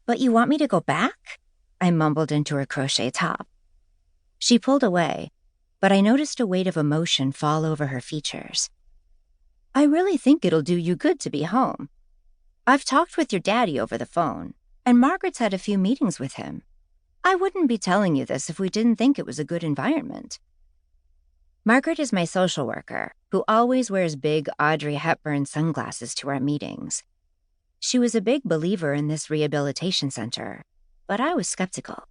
But you want me to go back? I mumbled into her crochet top. She pulled away, but I noticed a weight of emotion fall over her features. I really think it'll do you good to be home. I've talked with your daddy over the phone, and Margaret's had a few meetings with him. I wouldn't be telling you this if we didn't think it was a good environment. Margaret is my social worker, who always wears big Audrey Hepburn sunglasses to our meetings. She was a big believer in this rehabilitation center, but I was skeptical.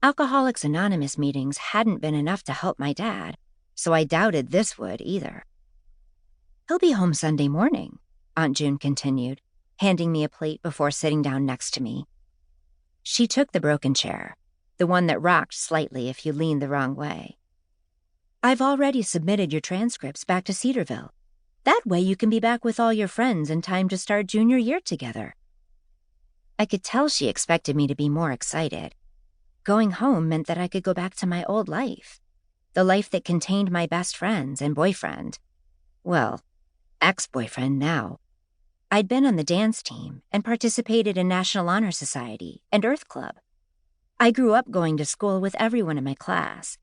Alcoholics Anonymous meetings hadn't been enough to help my dad, so I doubted this would either. He'll be home Sunday morning, Aunt June continued, handing me a plate before sitting down next to me. She took the broken chair, the one that rocked slightly if you leaned the wrong way. I've already submitted your transcripts back to Cedarville. That way you can be back with all your friends in time to start junior year together. I could tell she expected me to be more excited. Going home meant that I could go back to my old life, the life that contained my best friends and boyfriend. Well, ex-boyfriend now. I'd been on the dance team and participated in National Honor Society and Earth Club. I grew up going to school with everyone in my class,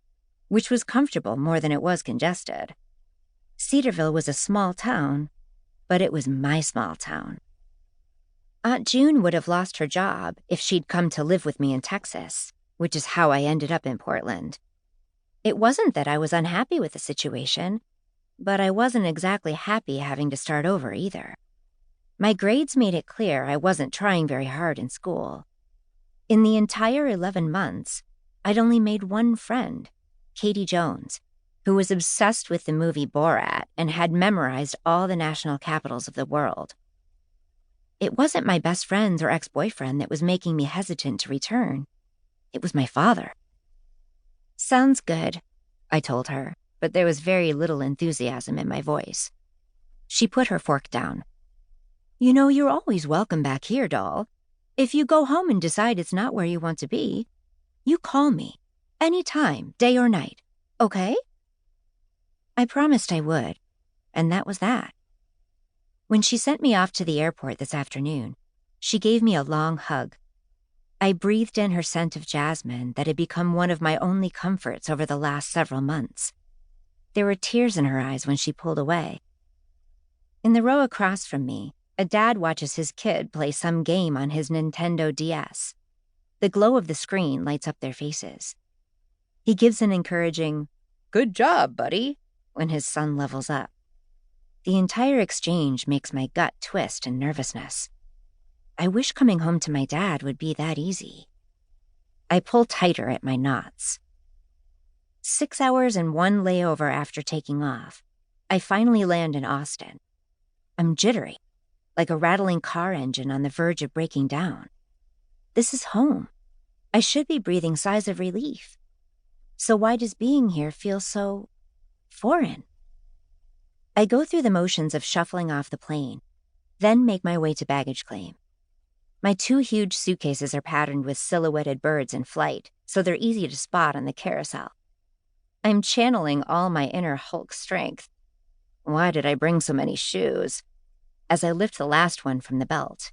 which was comfortable more than it was congested. Cedarville was a small town, but it was my small town. Aunt June would have lost her job if she'd come to live with me in Texas, which is how I ended up in Portland. It wasn't that I was unhappy with the situation, but I wasn't exactly happy having to start over either. My grades made it clear I wasn't trying very hard in school. In the entire 11 months, I'd only made one friend, Katie Jones, who was obsessed with the movie Borat and had memorized all the national capitals of the world. It wasn't my best friends or ex-boyfriend that was making me hesitant to return. It was my father. Sounds good, I told her, but there was very little enthusiasm in my voice. She put her fork down. You know, you're always welcome back here, doll. If you go home and decide it's not where you want to be, you call me. Anytime, day or night. Okay? I promised I would, and that was that. When she sent me off to the airport this afternoon, she gave me a long hug. I breathed in her scent of jasmine that had become one of my only comforts over the last several months. There were tears in her eyes when she pulled away. In the row across from me, a dad watches his kid play some game on his Nintendo DS. The glow of the screen lights up their faces. He gives an encouraging, "Good job, buddy," when his son levels up. The entire exchange makes my gut twist in nervousness. I wish coming home to my dad would be that easy. I pull tighter at my knots. 6 hours and one layover after taking off, I finally land in Austin. I'm jittery, like a rattling car engine on the verge of breaking down. This is home. I should be breathing sighs of relief. So why does being here feel so foreign? I go through the motions of shuffling off the plane, then make my way to baggage claim. My 2 huge suitcases are patterned with silhouetted birds in flight, so they're easy to spot on the carousel. I'm channeling all my inner Hulk strength. Why did I bring so many shoes? As I lift the last one from the belt.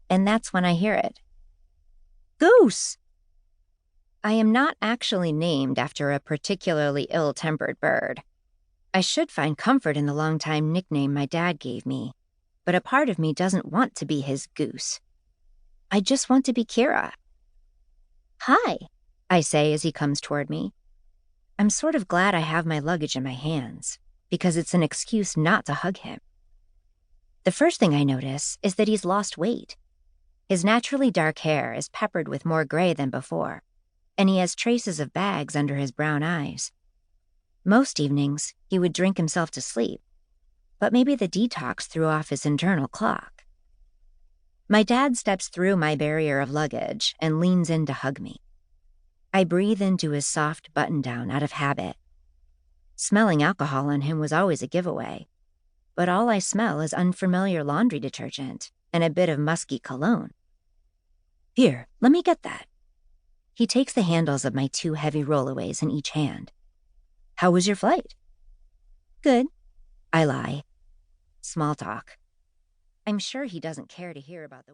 And that's when I hear it. Goose! I am not actually named after a particularly ill-tempered bird. I should find comfort in the long-time nickname my dad gave me, but a part of me doesn't want to be his goose. I just want to be Kira. Hi, I say as he comes toward me. I'm sort of glad I have my luggage in my hands, because it's an excuse not to hug him. The first thing I notice is that he's lost weight. His naturally dark hair is peppered with more gray than before, and he has traces of bags under his brown eyes. Most evenings, he would drink himself to sleep, but maybe the detox threw off his internal clock. My dad steps through my barrier of luggage and leans in to hug me. I breathe into his soft button-down out of habit. Smelling alcohol on him was always a giveaway, but all I smell is unfamiliar laundry detergent and a bit of musky cologne. Here, let me get that. He takes the handles of my 2 heavy rollaways in each hand. How was your flight? Good, I lie. Small talk. I'm sure he doesn't care to hear about the weather.